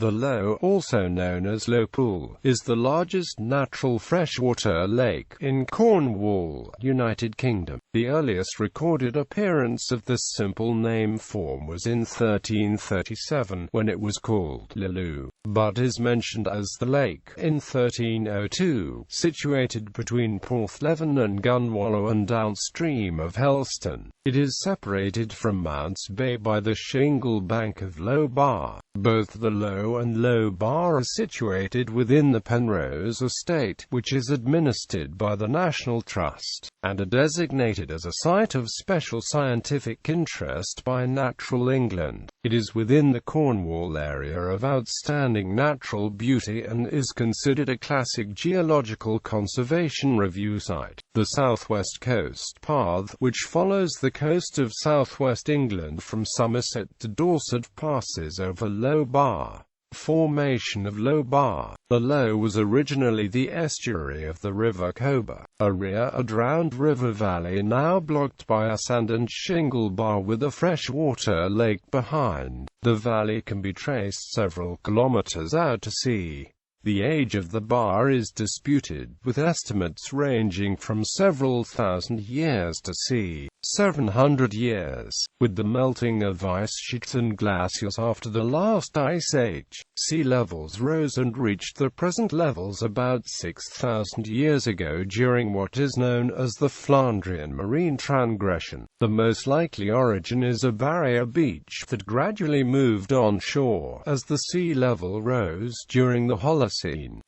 The Loe, also known as Loe Pool, is the largest natural freshwater lake in Cornwall, United Kingdom. The earliest recorded appearance of this simple name form was in 1337, when it was called Loe, but is mentioned as the lake in 1302, situated between Porthleven and Gunwalloe and downstream of Helston. It is separated from Mounts Bay by the shingle bank of Loe Bar. Both the Loe and Loe Bar are situated within the Penrose Estate, which is administered by the National Trust, and are designated as a Site of Special Scientific Interest by Natural England. It is within the Cornwall area of outstanding natural beauty and is considered a classic Geological Conservation Review Site. The Southwest Coast Path, which follows the coast of southwest England from Somerset to Dorset, passes over Loe Bar. Formation of Loe Bar. The Loe was originally the estuary of the River Cobar, a drowned river valley now blocked by a sand and shingle bar with a freshwater lake behind. The valley can be traced several kilometers out to sea. The age of the bar is disputed, with estimates ranging from several thousand years to 700 years. With the melting of ice sheets and glaciers after the last ice age, sea levels rose and reached the present levels about 6,000 years ago during what is known as the Flandrian marine transgression. The most likely origin is a barrier beach that gradually moved onshore as the sea level rose during the Holocene.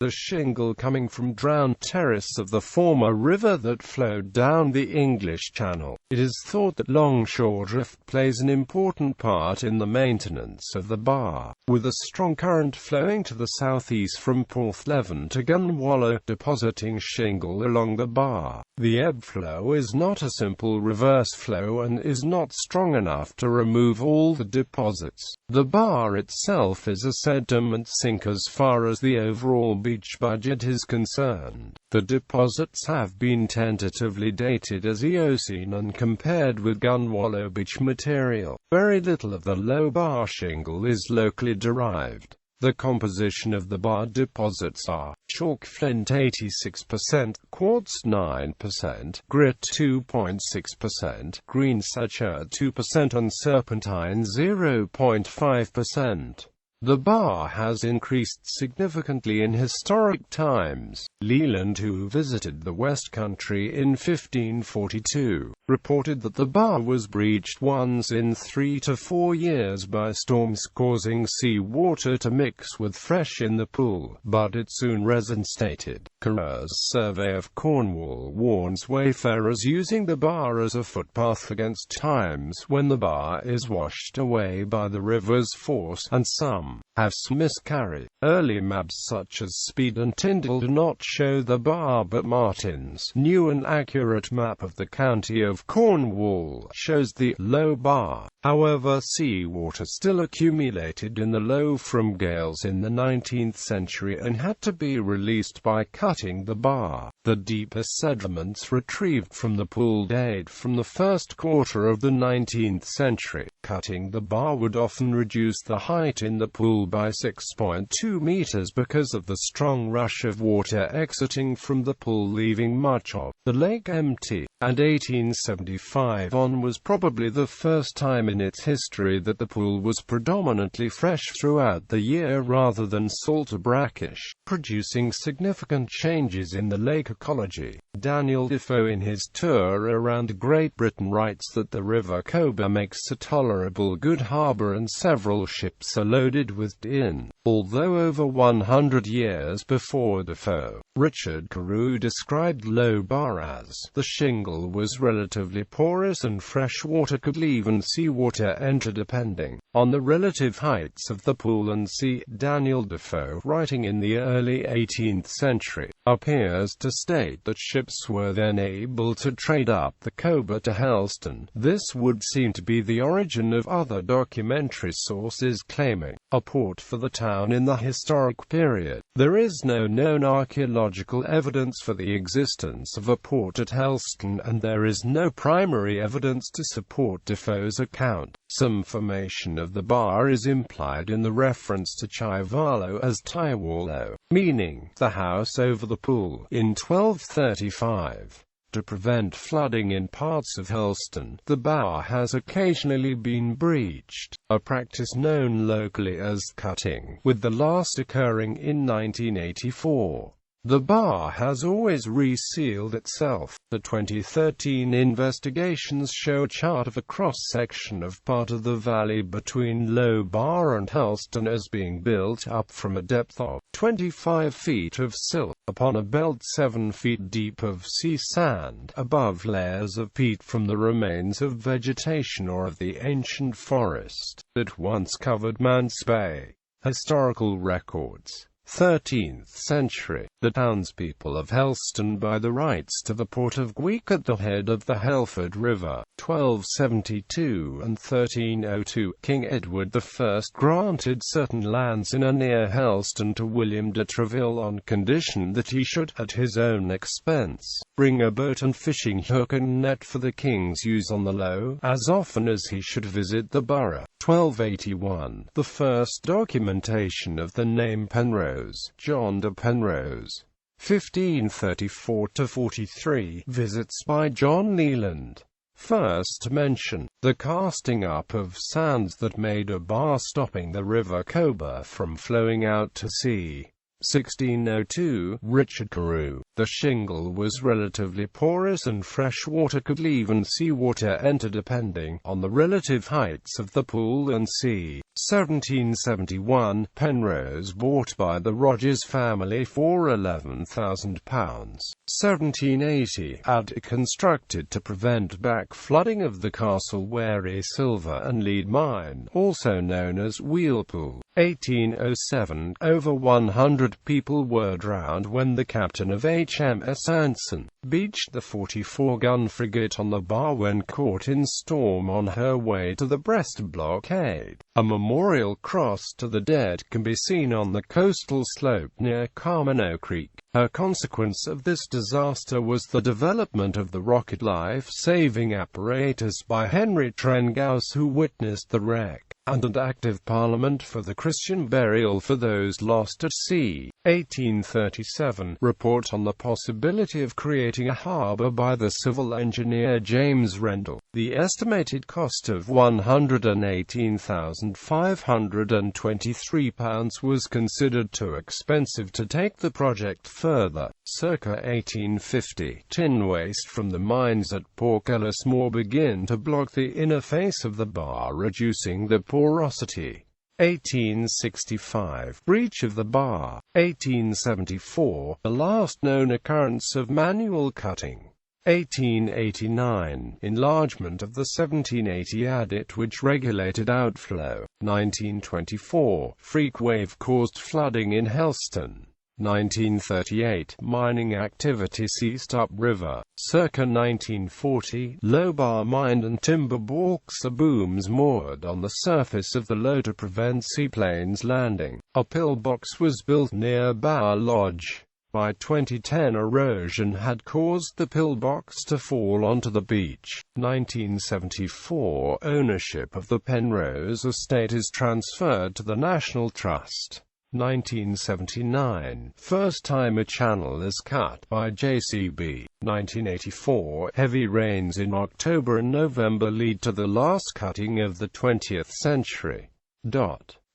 The shingle coming from drowned terrace of the former river that flowed down the English Channel. It is thought that longshore drift plays an important part in the maintenance of the bar, with a strong current flowing to the southeast from Porthleven to Gunwalloe, depositing shingle along the bar. The ebb flow is not a simple reverse flow and is not strong enough to remove all the deposits. The bar itself is a sediment sink as far as the overall beach budget is concerned. The deposits have been tentatively dated as Eocene and compared with Gunwalloe beach material. Very little of the Loe Bar shingle is locally derived. The composition of the bar deposits are chalk flint 86%, quartz 9%, grit 2.6%, green sacha 2% and serpentine 0.5%. The bar has increased significantly in historic times. Leland, who visited the West Country in 1542, reported that the bar was breached once in 3 to 4 years by storms causing sea water to mix with fresh in the pool, but it soon reinstated. Carr's survey of Cornwall warns wayfarers using the bar as a footpath against times when the bar is washed away by the river's force, and some have miscarried. Early maps such as Speed and Tyndall do not show the bar, but Martin's new and accurate map of the county of Cornwall shows the Loe Bar. However, seawater still accumulated in the Loe from gales in the 19th century and had to be released by cutting the bar. The deepest sediments retrieved from the pool date from the first quarter of the 19th century. Cutting the bar would often reduce the height in the pool by 6.2 meters because of the strong rush of water exiting from the pool, leaving much of the lake empty. And 1875 on was probably the first time in its history that the pool was predominantly fresh throughout the year rather than salt or brackish, producing significant changes in the lake ecology. Daniel Defoe, in his tour around Great Britain, writes that the River Cobar makes a tolerable good harbour and several ships are loaded with tin. Although over 100 years before Defoe, Richard Carew described Loe Bar as the shingle was relatively porous and fresh water could leave and seawater enter depending on the relative heights of the pool and sea. Daniel Defoe, writing in the early 18th century, appears to state that ships were then able to trade up the Cobar to Helston. This would seem to be the origin legion of other documentary sources claiming a port for the town in the historic period. There is no known archaeological evidence for the existence of a port at Helston, and there is no primary evidence to support Defoe's account. Some formation of the bar is implied in the reference to Chivalo as Tywallow, meaning the house over the pool, in 1235. To prevent flooding in parts of Helston, the bar has occasionally been breached, a practice known locally as cutting, with the last occurring in 1984. The bar has always resealed itself. The 2013 investigations show a chart of a cross-section of part of the valley between Loe Bar and Helston as being built up from a depth of 25 feet of silt, upon a belt 7 feet deep of sea sand, above layers of peat from the remains of vegetation or of the ancient forest that once covered Mance Bay. Historical records. 13th century. The townspeople of Helston buy the rights to the port of Gweek at the head of the Helford River. 1272 and 1302. King Edward I granted certain lands in and near Helston to William de Treville on condition that he should, at his own expense, bring a boat and fishing hook and net for the king's use on the Loe, as often as he should visit the borough. 1281. The first documentation of the name Penrose, John de Penrose. 1534–43. Visits by John Leland. First mention, the casting up of sands that made a bar stopping the river Cobar from flowing out to sea. 1602. Richard Carew. The shingle was relatively porous and fresh water could leave and seawater enter depending on the relative heights of the pool and sea. 1771. Penrose bought by the Rogers family for £11,000. 1780. Attic constructed to prevent back-flooding of the Castle Wary silver and lead mine, also known as Loe Pool. 1807. Over 100 people were drowned when the captain of HMS Anson beached the 44-gun frigate on the bar when caught in storm on her way to the Brest blockade. A memorial cross to the dead can be seen on the coastal slope near Carmano Creek. A consequence of this disaster was the development of the rocket life-saving apparatus by Henry Trengaus, who witnessed the wreck, and an Act of Parliament for the Christian burial for those lost at sea. 1837. Report on the possibility of creating a harbour by the civil engineer James Rendell. The estimated cost of £118,523 was considered too expensive to take the project further. Circa 1850, tin waste from the mines at Porthleven began to block the inner face of the bar, reducing the porosity. 1865. Breach of the bar. 1874. The last known occurrence of manual cutting. 1889. Enlargement of the 1780 Edit which regulated outflow. 1924. Freak wave caused flooding in Helston. 1938. Mining activity ceased upriver. Circa 1940. Loe bar mined and timber balks are booms moored on the surface of the Loe to prevent seaplanes landing. A pillbox was built near Bower Lodge. By 2010 erosion had caused the pillbox to fall onto the beach. 1974. Ownership of the Penrose Estate is transferred to the National Trust. 1979. First time a channel is cut by JCB. 1984. Heavy rains in October and November lead to the last cutting of the 20th century.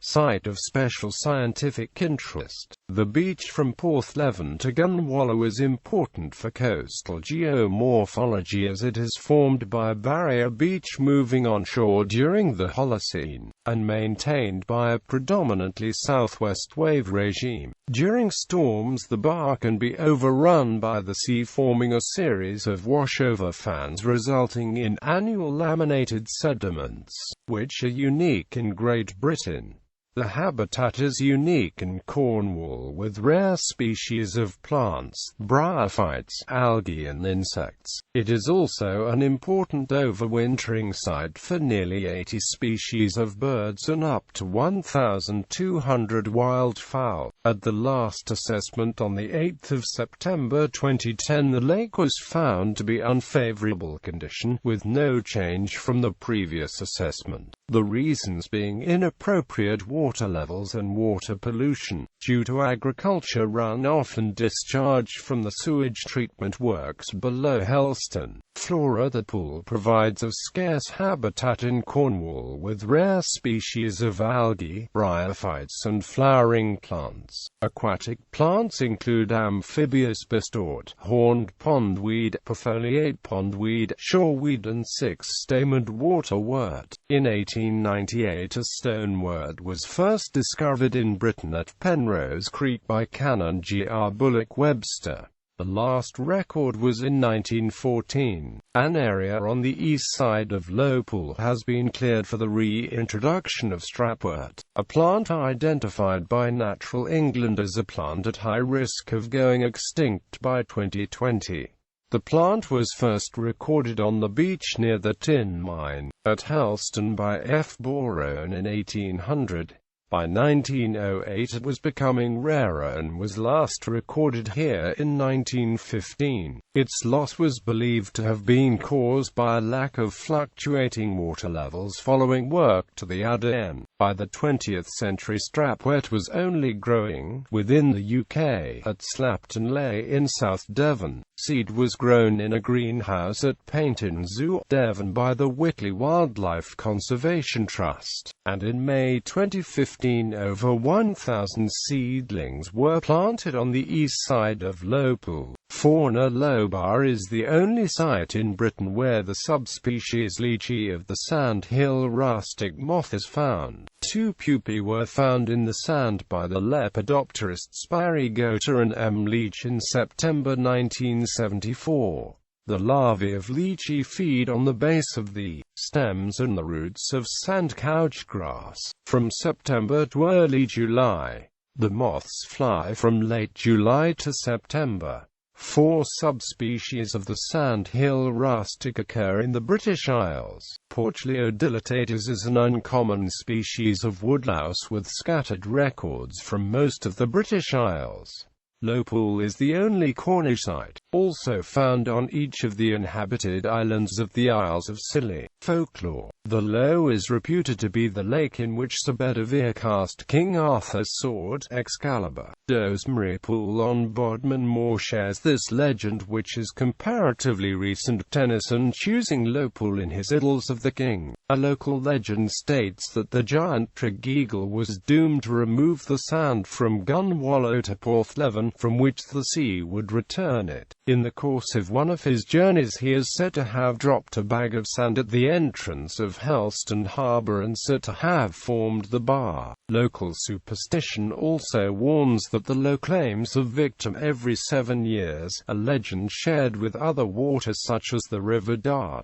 Site of special scientific interest. The beach from Porthleven to Gunwalloe is important for coastal geomorphology as it is formed by a barrier beach moving onshore during the Holocene, and maintained by a predominantly southwest wave regime. During storms the bar can be overrun by the sea, forming a series of washover fans resulting in annual laminated sediments, which are unique in Great Britain. The habitat is unique in Cornwall with rare species of plants, bryophytes, algae and insects. It is also an important overwintering site for nearly 80 species of birds and up to 1,200 wildfowl. At the last assessment on 8 September 2010, the lake was found to be unfavorable condition, with no change from the previous assessment. The reasons being inappropriate water levels and water pollution, due to agriculture runoff and discharge from the sewage treatment works below Helston. Flora. The pool provides a scarce habitat in Cornwall with rare species of algae, bryophytes and flowering plants. Aquatic plants include amphibious bistort, horned pondweed, perfoliate pondweed, shoreweed and six-stamened waterwort. In 1898 a stonewort was first discovered in Britain at Penrose Creek by Canon G.R. Bullock Webster. The last record was in 1914. An area on the east side of Loe Pool has been cleared for the reintroduction of strapwort, a plant identified by Natural England as a plant at high risk of going extinct by 2020. The plant was first recorded on the beach near the tin mine at Helston by F. Boron in 1800. By 1908 it was becoming rarer and was last recorded here in 1915. Its loss was believed to have been caused by a lack of fluctuating water levels following work to the Adern. By the 20th century strapwort was only growing within the UK at Slapton Leigh in South Devon. Seed was grown in a greenhouse at Paynton Zoo, Devon by the Whitley Wildlife Conservation Trust, and in May 2015 over 1,000 seedlings were planted on the east side of Loe Pool. Fauna. Loe Bar is the only site in Britain where the subspecies lychee of the sandhill rustic moth is found. 2 pupae were found in the sand by the lepidopterist Spirigota and M. Leach in September 1974. The larvae of lychee feed on the base of the stems and the roots of sand couchgrass from September to early July. The moths fly from late July to September. 4 subspecies of the sandhill rustic occur in the British Isles. Porthleven dilatatus is an uncommon species of woodlouse with scattered records from most of the British Isles. Loe Pool is the only Cornish site, also found on each of the inhabited islands of the Isles of Scilly. Folklore. The Loe is reputed to be the lake in which Sir Bedivere cast King Arthur's sword, Excalibur. Doesmary Pool on Bodmin Moor shares this legend, which is comparatively recent. Tennyson choosing Loe Pool in his Idylls of the King. A local legend states that the giant Tregeagle was doomed to remove the sand from Gunwalloe to Porthleven, from which the sea would return it. In the course of one of his journeys he is said to have dropped a bag of sand at the entrance of Helston Harbour and said to have formed the bar. Local superstition also warns that the Loe claims a victim every 7 years, a legend shared with other waters such as the River Dart.